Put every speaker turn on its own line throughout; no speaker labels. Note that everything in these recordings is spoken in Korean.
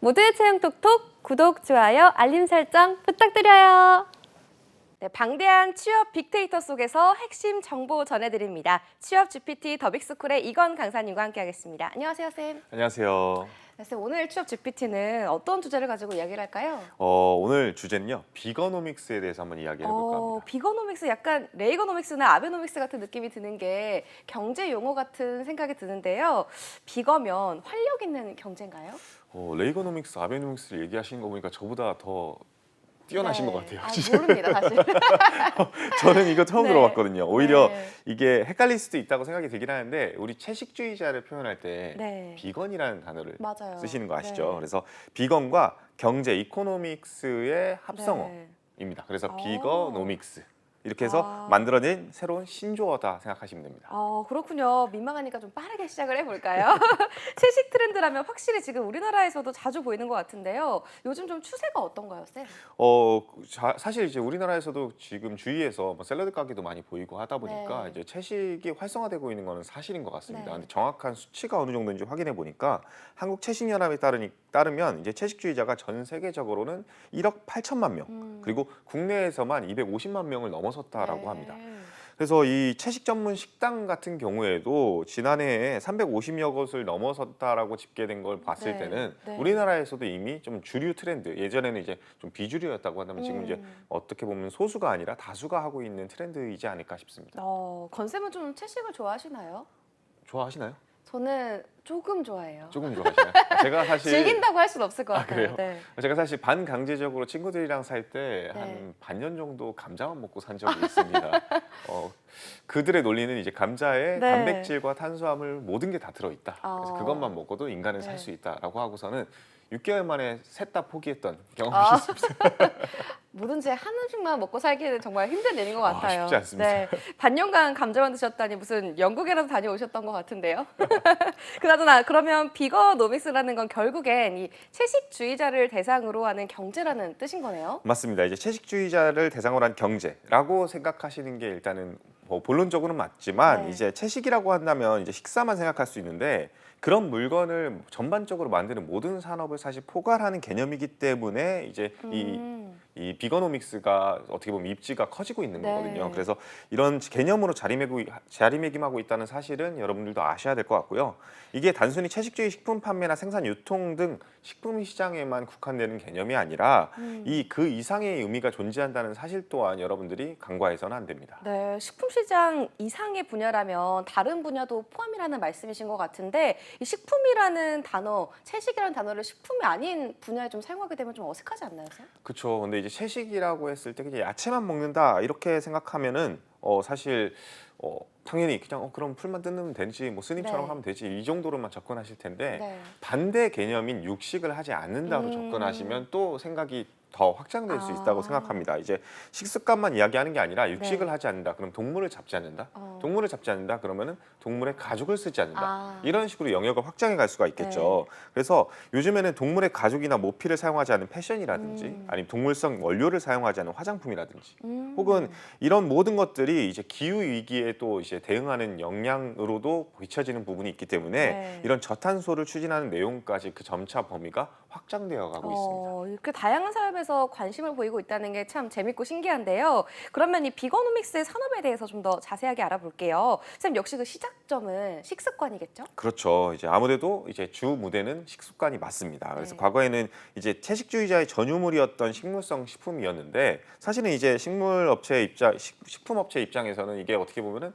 모두의 체형 톡톡 구독, 좋아요, 알림 설정 부탁드려요. 네, 방대한 취업 빅데이터 속에서 핵심 정보 전해드립니다. 취업 GPT 더빅스쿨의 이건 강사님과 함께하겠습니다. 안녕하세요, 쌤.
안녕하세요.
네, 쌤, 오늘 취업 GPT는 어떤 주제를 가지고 이야기를 할까요?
오늘 주제는요. 비거노믹스에 대해서 한번 이야기해 볼까 합니다.
비거노믹스 약간 레이거노믹스나 아베노믹스 같은 느낌이 드는 게 경제 용어 같은 생각이 드는데요. 비거면 활력 있는 경제인가요?
레이거노믹스, 아베노믹스를 얘기하시는 거 보니까 저보다 더 뛰어나신
네.
것 같아요.
모릅니다, 사실.
저는 이거 처음
네.
들어봤거든요. 오히려
네.
이게 헷갈릴 수도 있다고 생각이 들긴 하는데 우리 채식주의자를 표현할 때
네.
비건이라는 단어를
맞아요.
쓰시는 거 아시죠?
네.
그래서 비건과 경제, 이코노믹스의 합성어입니다.
네.
그래서 비거노믹스. 이렇게 해서 만들어낸 새로운 신조어다 생각하시면 됩니다.
그렇군요. 민망하니까 좀 빠르게 시작을 해볼까요? 채식 트렌드라면 확실히 지금 우리나라에서도 자주 보이는 것 같은데요. 요즘 좀 추세가 어떤가요, 쌤?
사실 이제 우리나라에서도 지금 주위에서 뭐 샐러드 가게도 많이 보이고 하다 보니까
네.
이제 채식이 활성화되고 있는 거는 사실인 것 같습니다.
네.
근데 정확한 수치가 어느 정도인지 확인해 보니까 한국 채식연합에 따르면 이제 채식주의자가 전 세계적으로는 1억 8천만 명, 그리고 국내에서만 250만 명을 넘어섰다라고
네.
합니다. 그래서 이 채식 전문 식당 같은 경우에도 지난해에 350여 곳을 넘어섰다라고 집계된 걸 봤을
네,
때는
네.
우리나라에서도 이미 좀 주류 트렌드, 예전에는 이제 좀 비주류였다고 한다면 지금 이제 어떻게 보면 소수가 아니라 다수가 하고 있는 트렌드이지 않을까 싶습니다.
건쌤은 좀 채식을 좋아하시나요?
좋아하시나요?
저는 조금 좋아해요.
조금 좋아하시나요? 제가 사실
즐긴다고 할 수는 없을 것 같아요.
그래요?
네.
제가 사실 반강제적으로 친구들이랑 살 때 한
네.
반년 정도 감자만 먹고 산 적이 있습니다. 그들의 논리는 이제 감자에
네.
단백질과 탄수화물 모든 게 다 들어있다. 그래서
어.
그것만 먹어도 인간은
네.
살 수 있다라고 하고서는 6개월 만에 셋 다 포기했던 경험이 있습니다.
뭐든지 한 음식만 먹고 살기는 정말 힘든 일인 것 같아요.
쉽지 않습니다.
네, 반년간 감자만 드셨다니 무슨 영국에라도 다녀오셨던 것 같은데요. 그나저나 그러면 비거노믹스라는 건 결국엔 이 채식주의자를 대상으로 하는 경제라는 뜻인 거네요.
맞습니다. 이제 채식주의자를 대상으로 한 경제라고 생각하시는 게 일단은 뭐 본론적으로는 맞지만
네.
이제 채식이라고 한다면 이제 식사만 생각할 수 있는데 그런 물건을 전반적으로 만드는 모든 산업을 사실 포괄하는 개념이기 때문에 이제 이 비거노믹스가 어떻게 보면 입지가 커지고 있는
네.
거거든요. 그래서 이런 개념으로 자리매김하고 있다는 사실은 여러분들도 아셔야 될 것 같고요. 이게 단순히 채식주의 식품 판매나 생산 유통 등 식품 시장에만 국한되는 개념이 아니라 그 이상의 의미가 존재한다는 사실 또한 여러분들이 간과해서는 안 됩니다.
네, 식품 시장 이상의 분야라면 다른 분야도 포함이라는 말씀이신 것 같은데 이 식품이라는 단어, 채식이라는 단어를 식품이 아닌 분야에 좀 사용하게 되면 좀 어색하지 않나요, 쌤?
그렇죠. 근데 이제 채식이라고 했을 때 그냥 야채만 먹는다 이렇게 생각하면은 사실 당연히 그냥 그럼 풀만 뜯으면 되지 뭐 스님처럼
네.
하면 되지 이 정도로만 접근하실 텐데
네.
반대 개념인 육식을 하지 않는다로 접근하시면 또 생각이 더 확장될 수 있다고 생각합니다. 이제 식습관만 이야기하는 게 아니라 육식을
네.
하지 않는다. 그럼 동물을 잡지 않는다. 동물을 잡지 않는다. 그러면은 동물의 가죽을 쓰지 않는다. 이런 식으로 영역을 확장해 갈 수가 있겠죠. 그래서 요즘에는 동물의 가죽이나 모피를 사용하지 않은 패션이라든지 아니면 동물성 원료를 사용하지 않은 화장품이라든지 혹은 이런 모든 것들이 이제 기후 위기에 또 이제 대응하는 역량으로도 비춰지는 부분이 있기 때문에 이런 저탄소를 추진하는 내용까지 그 점차 범위가 확장되어 가고 있습니다.
이렇게 다양한 사업에서 관심을 보이고 있다는 게 참 재밌고 신기한데요. 그러면 이 비거노믹스의 산업에 대해서 좀 더 자세하게 알아볼게요. 쌤 역시 그 시작점은 식습관이겠죠?
그렇죠. 이제 아무래도 이제 주 무대는 식습관이 맞습니다. 그래서
네.
과거에는 이제 채식주의자의 전유물이었던 식물성 식품이었는데 사실은 이제 식품업체 입장에서는 이게 어떻게 보면은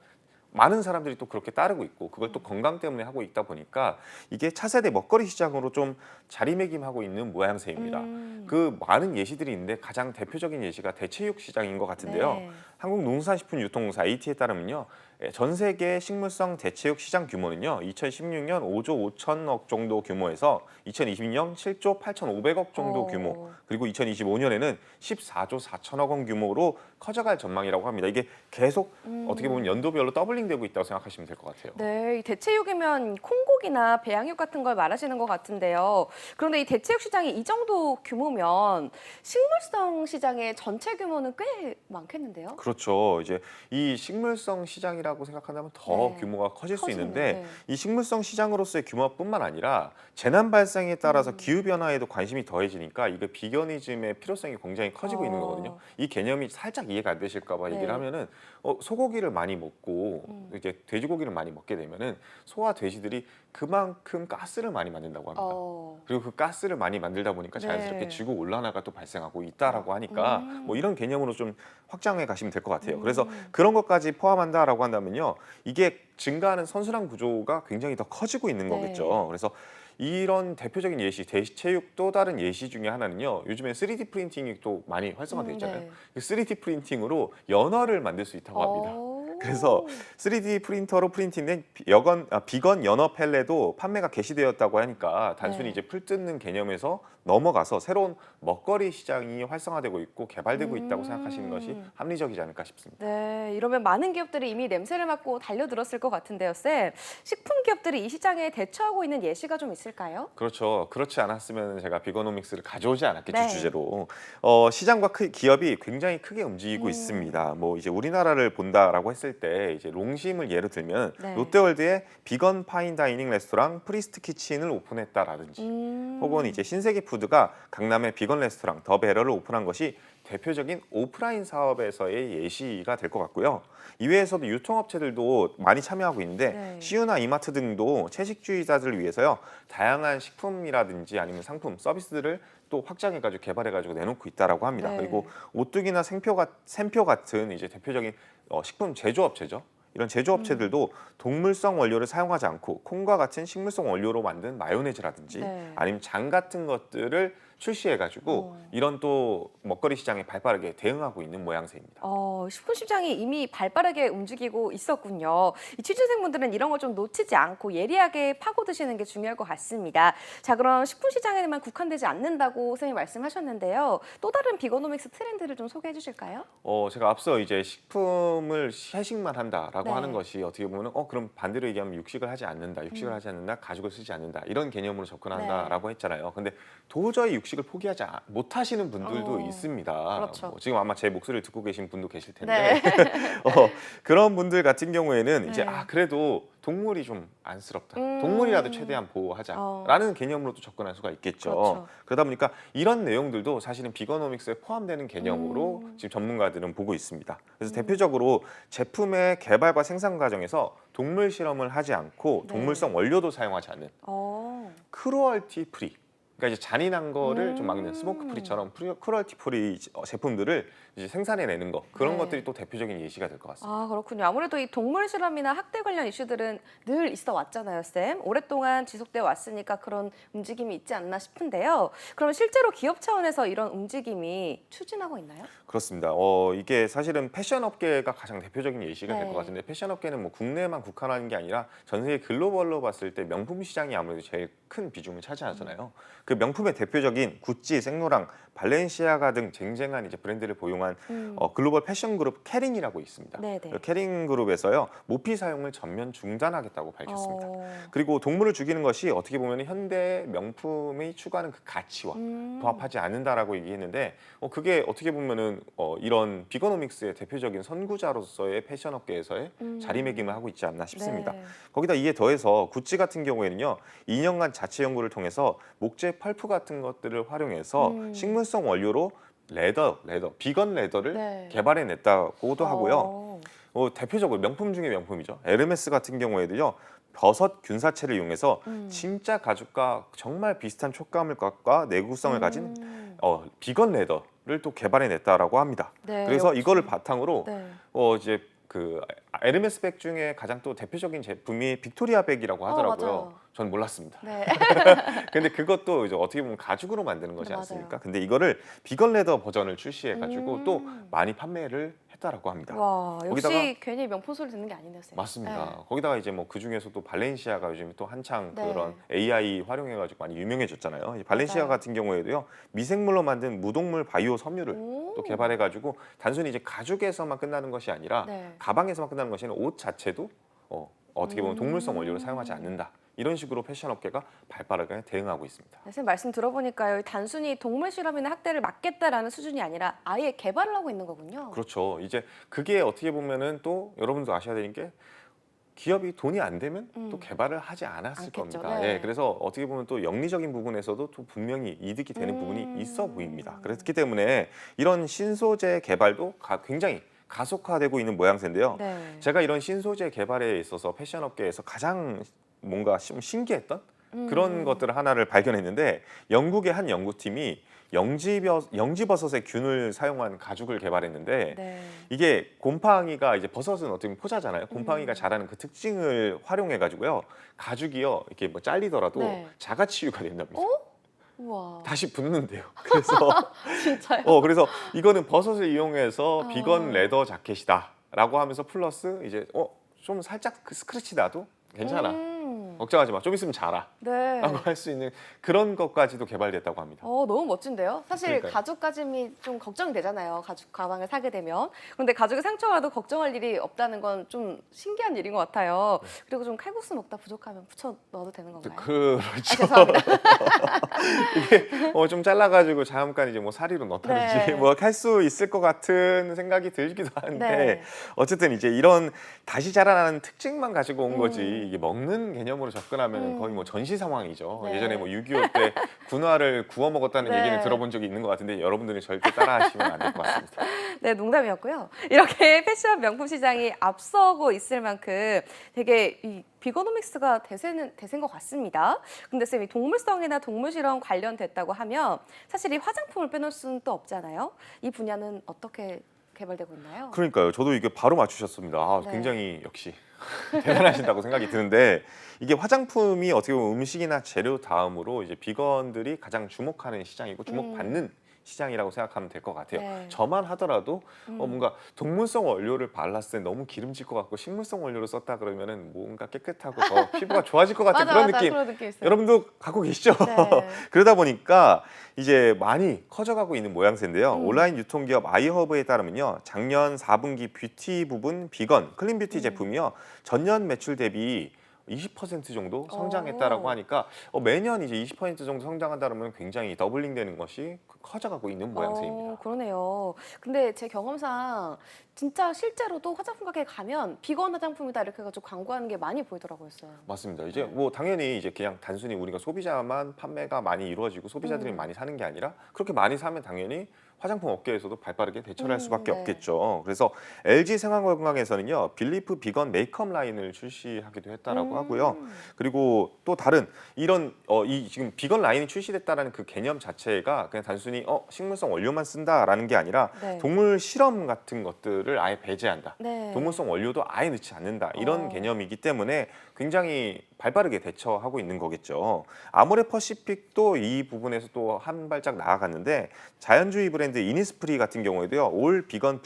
많은 사람들이 또 그렇게 따르고 있고 그걸 또 건강 때문에 하고 있다 보니까 이게 차세대 먹거리 시장으로 좀 자리매김하고 있는 모양새입니다. 그 많은 예시들이 있는데 가장 대표적인 예시가 대체육 시장인 것 같은데요.
네.
한국농산식품유통공사 AT에 따르면요. 전 세계 식물성 대체육 시장 규모는요. 2016년 5조 5천억 정도 규모에서 2022년 7조 8,500억 정도 규모 그리고 2025년에는 14조 4천억 원 규모로 커져갈 전망이라고 합니다. 이게 계속 어떻게 보면 연도별로 더블링되고 있다고 생각하시면 될 것 같아요.
네, 이 대체육이면 콩고기나 배양육 같은 걸 말하시는 것 같은데요. 그런데 이 대체육 시장이 이 정도 규모면 식물성 시장의 전체 규모는 꽤 많겠는데요?
그렇죠. 이제 이 식물성 시장이라 시장이라고 생각한다면 더
네.
규모가 커질 수
커지네요.
있는데
네.
이 식물성 시장으로서의 규모뿐만 아니라 재난 발생에 따라서 기후 변화에도 관심이 더해지니까 이게 비거니즘의 필요성이 굉장히 커지고 있는 거거든요. 이 개념이 살짝 이해가 안 되실까 봐 얘기를
네.
하면은 소고기를 많이 먹고 이제 돼지고기를 많이 먹게 되면은 소와 돼지들이 그만큼 가스를 많이 만든다고 합니다. 그리고 그 가스를 많이 만들다 보니까 자연스럽게
네.
지구 온난화가 또 발생하고 있다라고 하니까 뭐 이런 개념으로 좀 확장해 가시면 될 것 같아요. 그래서 그런 것까지 포함한다라고 한다면요, 이게 증가하는 선순환 구조가 굉장히 더 커지고 있는
네.
거겠죠. 그래서 이런 대표적인 예시, 대체육 또 다른 예시 중에 하나는요, 요즘에 3D 프린팅이 또 많이 활성화되어 있잖아요.
네.
그 3D 프린팅으로 연어를 만들 수 있다고 합니다. 그래서 3D 프린터로 프린팅된 비건 연어 펠레도 판매가 개시되었다고 하니까 단순히
네.
이제 풀 뜯는 개념에서 넘어가서 새로운 먹거리 시장이 활성화되고 있고 개발되고 있다고 생각하시는 것이 합리적이지 않을까 싶습니다.
네, 이러면 많은 기업들이 이미 냄새를 맡고 달려들었을 것 같은데요, 쌤. 식품 기업들이 이 시장에 대처하고 있는 예시가 좀 있을까요?
그렇죠. 그렇지 않았으면 제가 비거노믹스를 가져오지 않았겠죠,
네.
주제로. 시장과 기업이 굉장히 크게 움직이고 있습니다. 뭐 이제 우리나라를 본다라고 했을 때 이제 롱심을 예로 들면
네.
롯데월드에 비건 파인 다이닝 레스토랑 프리스트 키친을 오픈했다라든지 혹은 이제 신세계 푸드가 강남에 비건 레스토랑 더 베러를 오픈한 것이 대표적인 오프라인 사업에서의 예시가 될 것 같고요. 이외에서도 유통업체들도 많이 참여하고 있는데
네.
CU나 이마트 등도 채식주의자들을 위해서요, 다양한 식품이라든지 아니면 상품, 서비스들을 또 확장해가지고 개발해가지고 내놓고 있다라고 합니다.
네.
그리고 오뚜기나 샘표 같은 이제 대표적인 식품 제조업체죠. 이런 제조업체들도 동물성 원료를 사용하지 않고 콩과 같은 식물성 원료로 만든 마요네즈라든지
네.
아니면 장 같은 것들을 출시해가지고 이런 또 먹거리 시장에 발빠르게 대응하고 있는 모양새입니다.
식품 시장이 이미 발빠르게 움직이고 있었군요. 이 취준생분들은 이런 걸 좀 놓치지 않고 예리하게 파고드시는 게 중요할 것 같습니다. 자, 그럼 식품 시장에만 국한되지 않는다고 선생님 말씀하셨는데요. 또 다른 비거노믹스 트렌드를 좀 소개해 주실까요?
제가 앞서 이제 식품을 해식만 한다라고
네.
하는 것이 어떻게 보면 그럼 반대로 얘기하면 육식을 하지 않는다, 가죽을 쓰지 않는다 이런 개념으로 접근한다라고 했잖아요. 근데 도저히 육식을 포기하지 못하시는 분들도 있습니다.
그렇죠.
지금 아마 제 목소리를 듣고 계신 분도 계실 텐데
네.
그런 분들 같은 경우에는 이제
네.
그래도 동물이 좀 안쓰럽다. 동물이라도 최대한 보호하자라는 개념으로도 접근할 수가 있겠죠.
그렇죠.
그러다 보니까 이런 내용들도 사실은 비거노믹스에 포함되는 개념으로 지금 전문가들은 보고 있습니다. 그래서 대표적으로 제품의 개발과 생산 과정에서 동물 실험을 하지 않고
네.
동물성 원료도 사용하지 않는 크루얼티 프리. 그러니까 이제 잔인한 거를 좀 막는 스모크 프리처럼 크루얼티 프리 제품들을 이제 생산해내는 거, 그런
네.
것들이 또 대표적인 예시가 될 것 같습니다.
그렇군요. 아무래도 이 동물 실험이나 학대 관련 이슈들은 늘 있어 왔잖아요, 쌤. 오랫동안 지속되어 왔으니까 그런 움직임이 있지 않나 싶은데요. 그러면 실제로 기업 차원에서 이런 움직임이 추진하고 있나요?
그렇습니다. 이게 사실은 패션 업계가 가장 대표적인 예시가 될
네.
것 같은데, 패션 업계는 뭐 국내에만 국한하는 게 아니라 전 세계 글로벌로 봤을 때 명품 시장이 아무래도 제일 큰 비중을 차지하잖아요. 그 명품의 대표적인 구찌, 생로랑, 발렌시아가 등 쟁쟁한 이제 브랜드를 보유한 글로벌 패션 그룹 캐링이라고 있습니다.
네네.
그 캐링 그룹에서요, 모피 사용을 전면 중단하겠다고 밝혔습니다.
어.
그리고 동물을 죽이는 것이 어떻게 보면 현대 명품이 추구하는 그 가치와 부합하지 않는다라고 얘기했는데, 그게 어떻게 보면은 이런 비거노믹스의 대표적인 선구자로서의 패션 업계에서의 자리매김을 하고 있지 않나 싶습니다.
네.
거기다 이에 더해서 구찌 같은 경우에는요, 2년간 자체 연구를 통해서 목재 펄프 같은 것들을 활용해서 식물성 원료로 비건 레더를
네.
개발해냈다고도 하고요. 대표적으로 명품 중에 명품이죠. 에르메스 같은 경우에도요, 버섯 균사체를 이용해서 진짜 가죽과 정말 비슷한 촉감과 내구성을 가진 비건 레더를 또 개발해냈다라고 합니다.
네,
그래서
역시.
이거를 바탕으로
네.
이제 그 에르메스 백 중에 가장 또 대표적인 제품이 빅토리아 백이라고 하더라고요.
맞아요.
전 몰랐습니다.
네.
근데 그것도 이제 어떻게 보면 가죽으로 만드는 거지
네,
않습니까?
맞아요.
근데 이거를 비건 레더 버전을 출시해가지고 또 많이 판매를 했다라고 합니다.
와, 역시
거기다가
괜히 명품 소리 듣는 게 아니네요, 쌤.
맞습니다.
네.
거기다가 이제 뭐 그 중에서도 발렌시아가 요즘 또 한창
네.
그런 AI 활용해가지고 많이 유명해졌잖아요. 이 발렌시아
맞아요.
같은 경우에도요, 미생물로 만든 무동물 바이오 섬유를 또 개발해가지고 단순히 이제 가죽에서만 끝나는 것이 아니라
네.
가방에서만 끝나는 것이 아니라 옷 자체도 어떻게 보면 동물성 원료를 사용하지 않는다. 이런 식으로 패션 업계가 발빠르게 대응하고 있습니다.
선생님 말씀 들어보니까요. 단순히 동물 실험이나 학대를 막겠다라는 수준이 아니라 아예 개발을 하고 있는 거군요.
그렇죠. 이제 그게 어떻게 보면은 또 여러분도 아셔야 되는 게 기업이 돈이 안 되면 또 개발을 하지 않았을
않겠죠.
겁니다.
네.
예, 그래서 어떻게 보면 또 영리적인 부분에서도 또 분명히 이득이 되는 부분이 있어 보입니다. 그렇기 때문에 이런 신소재 개발도 굉장히 가속화되고 있는 모양새인데요.
네.
제가 이런 신소재 개발에 있어서 패션 업계에서 가장 뭔가 좀 신기했던 그런 것들 하나를 발견했는데 영국의 한 연구팀이 영지버섯의 균을 사용한 가죽을 개발했는데
네.
이게 곰팡이가 이제 버섯은 어떻게 보면 포자잖아요. 곰팡이가 자라는 그 특징을 활용해 가지고요. 가죽이요. 이렇게 뭐 잘리더라도
네.
자가 치유가 된답니다.
우와.
다시 붙는데요. 그래서
진짜요?
그래서 이거는 버섯을 이용해서 비건 레더 자켓이다라고 하면서 플러스 이제 좀 살짝 그 스크래치 나도 괜찮아. 걱정하지 마. 좀 있으면 자라.
네.
라고 할 수 있는 그런 것까지도 개발됐다고 합니다.
너무 멋진데요? 사실
그러니까요.
가죽 가짐이 좀 걱정되잖아요. 가죽 가방을 사게 되면. 근데 가죽에 상처가 나도 걱정할 일이 없다는 건 좀 신기한 일인 것 같아요. 그리고 좀 칼국수 먹다 부족하면 붙여 넣어도 되는 건가요?
그렇죠.
죄송합니다.
이게 좀 잘라가지고 잠깐 이제 뭐 사리로 넣다든지
네.
뭐 할 수 있을 것 같은 생각이 들기도 하는데
네.
어쨌든 이제 이런 다시 자라나는 특징만 가지고 온 거지 이게 먹는 개념으로 접근하면 거의 뭐 전시 상황이죠.
네.
예전에 뭐 6.25 때 군화를 구워 먹었다는
네.
얘기는 들어본 적이 있는 것 같은데 여러분들은 절대 따라하시면 안 될 것 같습니다.
네, 농담이었고요. 이렇게 패션 명품 시장이 앞서고 있을 만큼 되게 이 비거노믹스가 대세인 것 같습니다. 근데 쌤, 이 동물성이나 동물 실험 관련됐다고 하면 사실 이 화장품을 빼놓을 수는 또 없잖아요. 이 분야는 어떻게 개발되고 있나요?
그러니까요. 저도 이게 바로 맞추셨습니다.
네.
굉장히 역시 대단하신다고 생각이 드는데 이게 화장품이 어떻게 보면 음식이나 재료 다음으로 이제 비건들이 가장 주목하는 시장이고 주목받는 시장이라고 생각하면 될 것 같아요.
네.
저만 하더라도 뭔가 동물성 원료를 발랐을 때 너무 기름질 것 같고 식물성 원료를 썼다 그러면은 뭔가 깨끗하고 더 피부가 좋아질 것 같은 그런 느낌.
그런 느낌 있어요.
여러분도 갖고 계시죠?
네.
그러다 보니까 이제 많이 커져가고 있는 모양새인데요. 온라인 유통기업 아이허브에 따르면요. 작년 4분기 뷰티 부분 비건 클린 뷰티 제품이요. 전년 매출 대비 20% 정도 성장했다라고 하니까 매년 이제 20% 정도 성장한다 그러면 굉장히 더블링 되는 것이 커져가고 있는 모양새입니다.
그러네요. 근데 제 경험상 진짜 실제로도 화장품 가게에 가면 비건 화장품이다 이렇게 해가지고 광고하는 게 많이 보이더라고요.
맞습니다. 이제 뭐 당연히 이제 그냥 단순히 우리가 소비자만 판매가 많이 이루어지고 소비자들이 많이 사는 게 아니라 그렇게 많이 사면 당연히 화장품 업계에서도 발빠르게 대처를 할 수밖에
네.
없겠죠. 그래서 LG 생활건강에서는요 빌리프 비건 메이크업 라인을 출시하기도 했다라고 하고요. 그리고 또 다른 이런 이 지금 비건 라인이 출시됐다라는 그 개념 자체가 그냥 단순히 식물성 원료만 쓴다라는 게 아니라
네.
동물 실험 같은 것들을 아예 배제한다.
네.
동물성 원료도 아예 넣지 않는다. 이런 개념이기 때문에 굉장히 발빠르게 대처하고 있는 거겠죠. 아모레 퍼시픽도 이 부분에서 또 한 발짝 나아갔는데 자연주의 브랜드 이니스프리 같은 경우에도요. 올 비건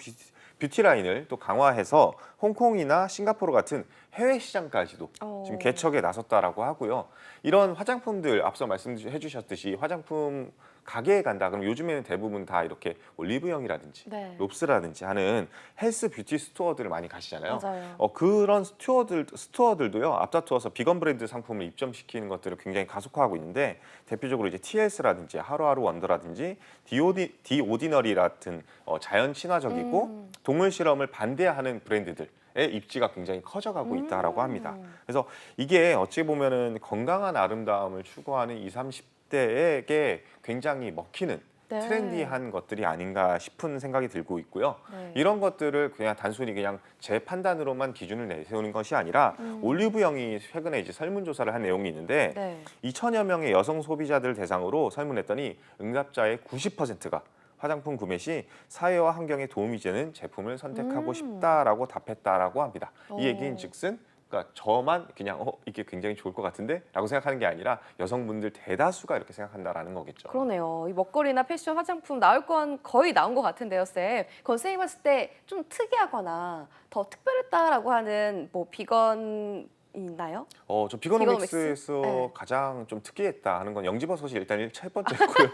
뷰티 라인을 또 강화해서 홍콩이나 싱가포르 같은 해외 시장까지도 지금 개척에 나섰다라고 하고요. 이런 화장품들 앞서 말씀해 주셨듯이 화장품 가게에 간다. 그럼 요즘에는 대부분 다 이렇게 올리브영이라든지
네.
롭스라든지 하는 헬스 뷰티 스토어들을 많이 가시잖아요.
맞아요.
그런 스토어들도요. 앞다투어서 비건 브랜드 상품을 입점시키는 것들을 굉장히 가속화하고 있는데 대표적으로 이제 TLS라든지 하루하루 원더라든지 디오디너리 같은 자연 친화적이고 동물 실험을 반대하는 브랜드들 의 입지가 굉장히 커져가고 있다라고 합니다. 그래서 이게 어찌 보면은 건강한 아름다움을 추구하는 20, 30대에게 굉장히 먹히는
네.
트렌디한 것들이 아닌가 싶은 생각이 들고 있고요.
네.
이런 것들을 그냥 단순히 그냥 제 판단으로만 기준을 내세우는 것이 아니라 올리브영이 최근에 이제 설문조사를 한 내용이 있는데
네.
2천여 명의 여성 소비자들 대상으로 설문했더니 응답자의 90%가 화장품 구매 시 사회와 환경에 도움이 되는 제품을 선택하고 싶다라고 답했다라고 합니다. 이 얘기인즉슨 그러니까 저만 그냥 이게 굉장히 좋을 것 같은데 라고 생각하는 게 아니라 여성분들 대다수가 이렇게 생각한다라는 거겠죠.
그러네요. 이 먹거리나 패션, 화장품 나올 건 거의 나온 것 같은데요, 쌤. 그건 쌤이 봤을 때 좀 특이하거나 더 특별했다라고 하는 뭐 비건 있나요?
저
비거노믹스?
비거노믹스에서
네.
가장 좀 특이했다 하는 건 영지버섯이 일단 첫 번째고요.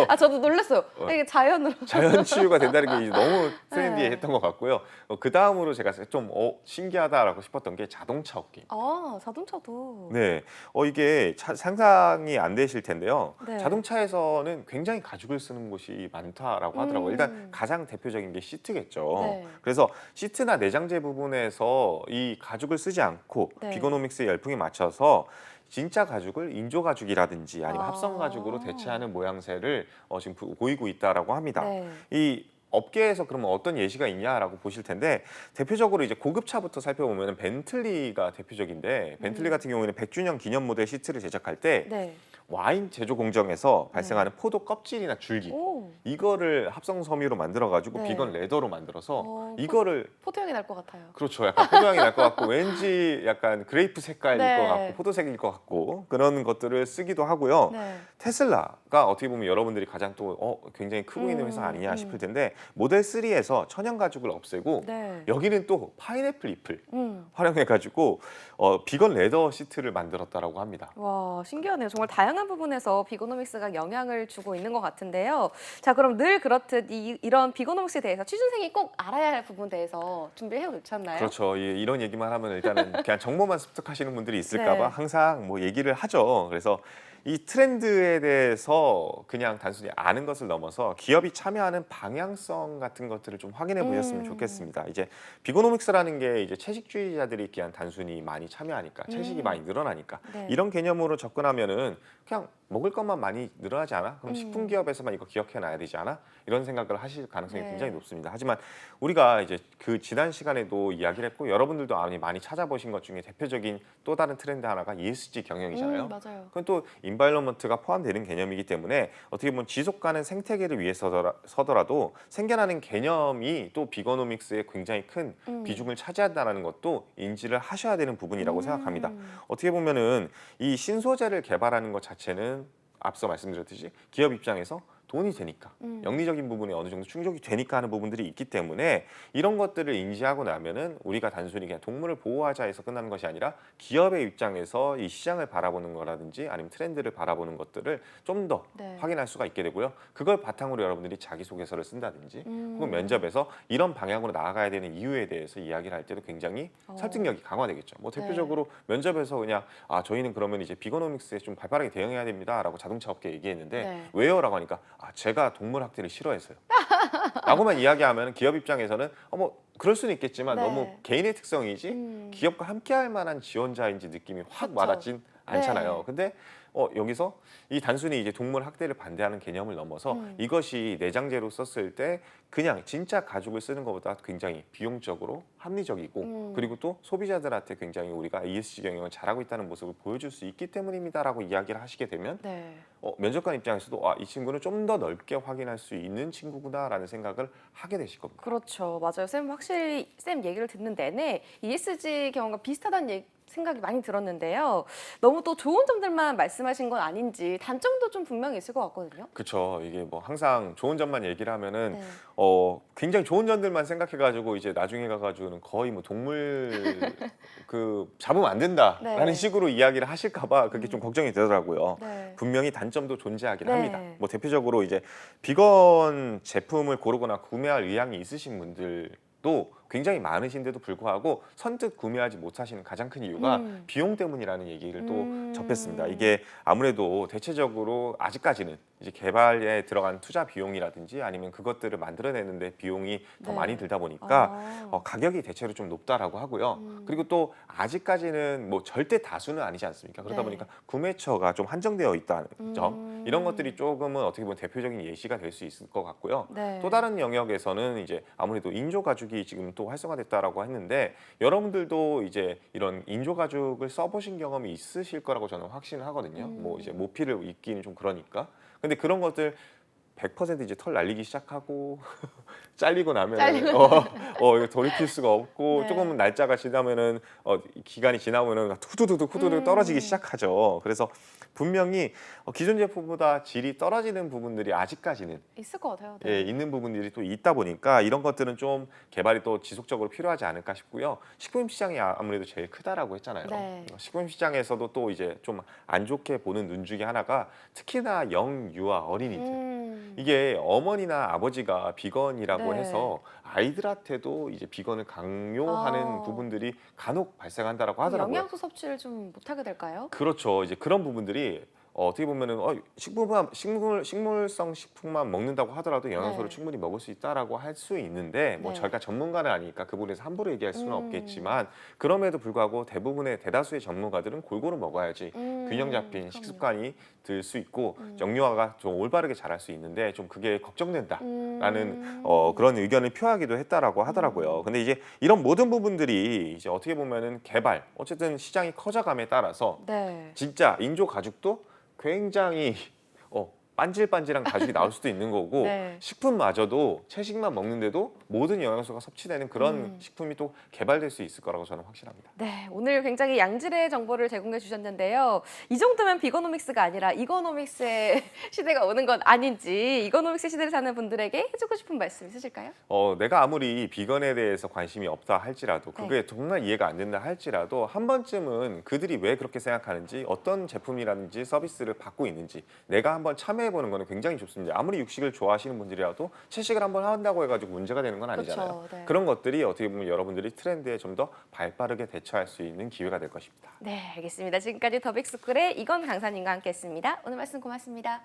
아, 저도 놀랐어요. 이게 자연으로.
자연 치유가 된다는 게 이제 너무 트렌디했던
네.
것 같고요. 그 다음으로 제가 좀 신기하다라고 싶었던 게 자동차 업계.
아, 자동차도.
네, 이게 상상이 안 되실 텐데요.
네.
자동차에서는 굉장히 가죽을 쓰는 곳이 많다라고 하더라고요. 일단 가장 대표적인 게 시트겠죠.
네.
그래서 시트나 내장재 부분에서 이 가죽을 쓰지 않고
네.
비거노믹스의 열풍에 맞춰서 진짜 가죽을 인조 가죽이라든지 아니면
아.
합성 가죽으로 대체하는 모양새를 지금 보이고 있다라고 합니다.
네.
이 업계에서 그러면 어떤 예시가 있냐라고 보실 텐데 대표적으로 이제 고급차부터 살펴보면 벤틀리가 대표적인데 벤틀리 같은 경우에는 100주년 기념 모델 시트를 제작할 때
네.
와인 제조 공정에서 발생하는 포도 껍질이나 줄기
오.
이거를 합성 섬유로 만들어 가지고
네.
비건 레더로 만들어서
어,
이거를
포도향이 날 것 같아요.
그렇죠. 약간 포도향이 날 것 같고 왠지 약간 그레이프 색깔일
네.
것 같고 포도색일 것 같고 그런 것들을 쓰기도 하고요.
네.
테슬라가 어떻게 보면 여러분들이 가장 또 굉장히 크고 있는 회사 아니냐 싶을 텐데 모델 3에서 천연 가죽을 없애고
네.
여기는 또 파인애플 잎을
음.
활용해 가지고 비건 레더 시트를 만들었다라고 합니다.
와, 신기하네요. 정말 다양한 부분에서 비거노믹스가 영향을 주고 있는 것 같은데요. 자, 그럼 늘 그렇듯 이런 비거노믹스에 대해서 취준생이 꼭 알아야 할 부분에 대해서 준비해 놓으셨나요?
그렇죠. 이런 얘기만 하면 일단은 그냥 정보만 습득하시는 분들이 있을까 봐
네.
항상 뭐 얘기를 하죠. 그래서 이 트렌드에 대해서 그냥 단순히 아는 것을 넘어서 기업이 참여하는 방향성 같은 것들을 좀 확인해 보셨으면 좋겠습니다. 이제 비고노믹스라는 게 이제 채식주의자들이 그냥 단순히 많이 참여하니까 채식이 많이 늘어나니까
네.
이런 개념으로 접근하면은 그냥 먹을 것만 많이 늘어나지 않아? 그럼 식품 기업에서만 이거 기억해 놔야 되지 않아? 이런 생각을 하실 가능성이
네.
굉장히 높습니다. 하지만 우리가 이제 그 지난 시간에도 이야기를 했고 여러분들도 많이 찾아보신 것 중에 대표적인 또 다른 트렌드 하나가 ESG 경영이잖아요.
맞아요.
그건 또 인바이러먼트가 포함되는 개념이기 때문에 어떻게 보면 지속 가능 생태계를 위해서더라도 생겨나는 개념이 또 비거노믹스에 굉장히 큰 비중을 차지한다는 것도 인지를 하셔야 되는 부분이라고 생각합니다. 어떻게 보면은 이 신소재를 개발하는 것 자체는 앞서 말씀드렸듯이 기업 입장에서 돈이 되니까 영리적인 부분이 어느 정도 충족이 되니까 하는 부분들이 있기 때문에 이런 것들을 인지하고 나면은 우리가 단순히 그냥 동물을 보호하자 해서 끝나는 것이 아니라 기업의 입장에서 이 시장을 바라보는 거라든지 아니면 트렌드를 바라보는 것들을 좀 더
네.
확인할 수가 있게 되고요. 그걸 바탕으로 여러분들이 자기소개서를 쓴다든지 혹은 면접에서 이런 방향으로 나아가야 되는 이유에 대해서 이야기를 할 때도 굉장히 설득력이 강화되겠죠. 뭐 대표적으로 면접에서 그냥 저희는 그러면 이제 비거노믹스에 좀 발빠르게 대응해야 됩니다라고 자동차 업계 얘기했는데
네.
왜요라고 하니까 제가 동물 학대를 싫어해서요. 라고만 이야기하면 기업 입장에서는 뭐 그럴 수는 있겠지만
네.
너무 개인의 특성이지 기업과 함께할 만한 지원자인지 느낌이 확
그쵸.
와닿진 않잖아요.
네.
근데 여기서 이 단순히 이제 동물 학대를 반대하는 개념을 넘어서 이것이 내장재로 썼을 때 그냥 진짜 가죽을 쓰는 것보다 굉장히 비용적으로 합리적이고 그리고 또 소비자들한테 굉장히 우리가 ESG 경영을 잘하고 있다는 모습을 보여줄 수 있기 때문입니다라고 이야기를 하시게 되면
네.
면접관 입장에서도 이 친구는 좀 더 넓게 확인할 수 있는 친구구나라는 생각을 하게 되실 겁니다.
그렇죠. 맞아요. 쌤 확실히 쌤 얘기를 듣는 내내 ESG 경험과 비슷하다는 생각이 많이 들었는데요. 너무 또 좋은 점들만 말씀하신 건 아닌지 단점도 좀 분명히 있을 것 같거든요.
그렇죠. 이게 뭐 항상 좋은 점만 얘기를 하면은
네.
굉장히 좋은 점들만 생각해가지고 이제 나중에 가가지고는 거의 뭐 동물 잡으면 안 된다라는
네.
식으로 이야기를 하실까봐 그게 좀 걱정이 되더라고요.
네.
분명히 단점도 존재하긴
네.
합니다. 뭐 대표적으로 이제 비건 제품을 고르거나 구매할 의향이 있으신 분들도 굉장히 많으신데도 불구하고 선뜻 구매하지 못하시는 가장 큰 이유가 비용 때문이라는 얘기를 또 접했습니다. 이게 아무래도 대체적으로 아직까지는 이제 개발에 들어간 투자 비용이라든지 아니면 그것들을 만들어내는데 비용이 더
네.
많이 들다 보니까 가격이 대체로 좀 높다라고 하고요. 그리고 또 아직까지는 뭐 절대 다수는 아니지 않습니까? 그러다
네.
보니까 구매처가 좀 한정되어 있다는 점 이런 것들이 조금은 어떻게 보면 대표적인 예시가 될 수 있을 것 같고요.
네.
또 다른 영역에서는 이제 아무래도 인조 가죽이 지금 또 활성화됐다라고 했는데 여러분들도 이제 이런 인조 가죽을 써보신 경험이 있으실 거라고 저는 확신을 하거든요. 뭐 이제 모피를 입기는 좀 그러니까. 근데 그런 것들 100% 이제 털 날리기 시작하고 잘리고 나면
잘리고
이거 돌이킬 수가 없고
네.
조금 날짜가 지나면은 기간이 지나면은 후두둑 떨어지기 시작하죠. 그래서 분명히 기존 제품보다 질이 떨어지는 부분들이 아직까지는
있을 것 같아요.
예, 있는 부분들이 또 있다 보니까 이런 것들은 좀 개발이 또 지속적으로 필요하지 않을까 싶고요. 식품 시장이 아무래도 제일 크다라고 했잖아요.
네.
식품 시장에서도 또 이제 좀 안 좋게 보는 눈 중에 하나가 특히나 영유아 어린이들. 이게 어머니나 아버지가 비건이라고
네.
해서 아이들한테도 이제 비건을 강요하는 부분들이 간혹 발생한다라고 하더라고요.
영양소 섭취를 좀 못하게 될까요?
그렇죠. 이제 그런 부분들이 어떻게 보면은 식물성 식품만 먹는다고 하더라도 영양소를
네.
충분히 먹을 수 있다라고 할 수 있는데 뭐
네.
저희가 전문가는 아니니까 그 부분에서 함부로 얘기할 수는 없겠지만 그럼에도 불구하고 대다수의 전문가들은 골고루 먹어야지 균형 잡힌
그럼요.
식습관이 들 수 있고 영유아가 좀 올바르게 자랄 수 있는데 좀 그게 걱정된다라는 그런 의견을 표하기도 했다라고 하더라고요. 근데 이제 이런 모든 부분들이 이제 어떻게 보면은 개발 어쨌든 시장이 커져감에 따라서
네.
진짜 인조 가죽도 굉장히 반질반질한 가죽이 나올 수도 있는 거고
네.
식품마저도 채식만 먹는데도 모든 영양소가 섭취되는 그런 식품이 또 개발될 수 있을 거라고 저는 확신합니다.
네, 오늘 굉장히 양질의 정보를 제공해 주셨는데요. 이 정도면 비거노믹스가 아니라 이거노믹스의 시대가 오는 건 아닌지 이거노믹스 시대를 사는 분들에게 해주고 싶은 말씀 있으실까요?
내가 아무리 비건에 대해서 관심이 없다 할지라도 그게 정말 이해가 안 된다 할지라도 한 번쯤은 그들이 왜 그렇게 생각하는지 어떤 제품이라든지 서비스를 받고 있는지 내가 한번 참여해보는 거는 굉장히 좋습니다. 아무리 육식을 좋아하시는 분들이라도 채식을 한번 한다고 해가지고 문제가 되는 건 아니잖아요.
그렇죠, 네.
그런 것들이 어떻게 보면 여러분들이 트렌드에 좀 더 발빠르게 대처할 수 있는 기회가 될 것입니다.
네, 알겠습니다. 지금까지 더빅스쿨의 이건 강사님과 함께했습니다. 오늘 말씀 고맙습니다.